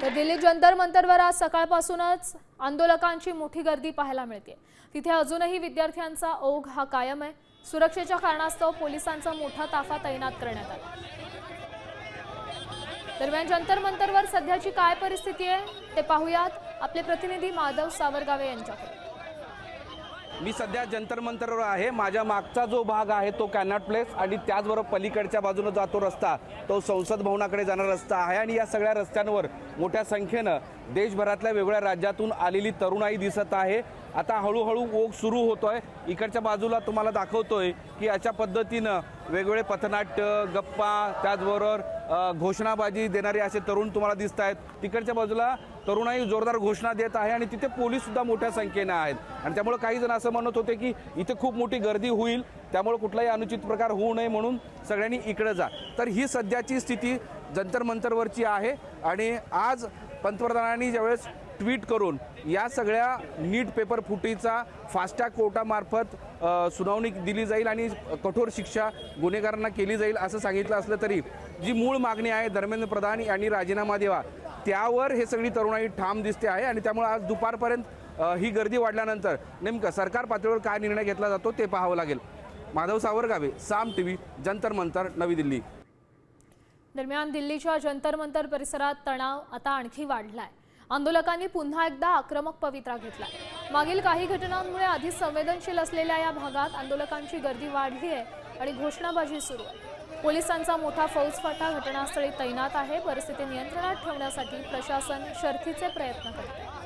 तर दिल्ली जंतर मंतरवर आज सकाळपासूनच आंदोलकांची मोठी गर्दी पाहायला मिळते। तिथे अजूनही विद्यार्थ्यांचा ओघ हा कायम आहे। सुरक्षेच्या कारणास्तव पोलिसांचा मोठा ताफा तैनात करण्यात आला। दरम्यान जंतर मंतरवर सध्याची काय परिस्थिती आहे ते पाहूयात आपले प्रतिनिधी माधव सावरगावे यांच्याकडे। मी सध्या जंतर मंतरवर आहे। माझ्या मागचा जो भाग आहे तो कॅनॉट प्लेस आणि त्याचबरोबर पलीकडच्या बाजूने जातो रस्ता तो संसद भवनाकडे जाणारा रस्ता आहे आणि या सगळ्या रस्त्यांवर मोठ्या संख्येने देशभरातल्या वेगवेगळ्या राज्यातून आलेली तरुणाई दिसत आहे। आता हळूहळू ओघ सुरू होतोय। इकडच्या बाजूला तुम्हाला दाखवतोय की अशा पद्धतीने वेगवेगळे पथनाट्य, गप्पा, त्याचबरोबर घोषणाबाजी देणारे असे तरुण तुम्हाला दिसत आहेत। तिकडच्या बाजूला तरुणाई जोरदार घोषणा देत आहे आणि तिथे पोलीस सुद्धा मोठ्या संख्येने आहेत आणि त्यामुळे काही जण असं म्हणत होते की इथे खूप मोठी गर्दी होईल, त्यामुळे कुठलाही अनुचित प्रकार होऊ नये म्हणून सगळ्यांनी इकडे जा। तर ही सध्याची स्थिती जंतर मंतरवरची आहे आणि आज पंतप्रधानांनी ज्यावेळेस ट्विट करून या सगळ्या नीट पेपर फुटीचा फास्टॅग कोर्टामार्फत सुनावणी दिली जाईल आणि कठोर शिक्षा गुन्हेगारांना केली जाईल असं सांगितलं असलं तरी जी मूळ मागणी आहे धर्मेंद्र प्रधान यांनी राजीनामा द्यावा त्यावर हे सगळी तरुणाई ठाम दिसते आहे आणि त्यामुळे आज दुपारपर्यंत ही गर्दी वाढल्यानंतर नेमकं सरकार पातळीवर काय निर्णय घेतला जातो ते पाहावं लागेल। माधव सावरगावे, साम टीव्ही, जंतर मंतर, नवी दिल्ली। दरम्यान दिल्लीच्या जंतर मंतर परिसरात तणाव आता आणखी वाढलाय। आंदोलकांनी पुन्हा एकदा आक्रमक पवित्रा घेतलाय। मागील काही घटनांमुळे आधीच संवेदनशील असलेल्या या भागात आंदोलकांची गर्दी वाढली आहे आणि घोषणाबाजी सुरू आहे। पोलिसांचा मोठा फौजफाटा घटनास्थळी तैनात आहे। परिस्थिती नियंत्रणात ठेवण्यासाठी प्रशासन शर्थीचे प्रयत्न करते आहे।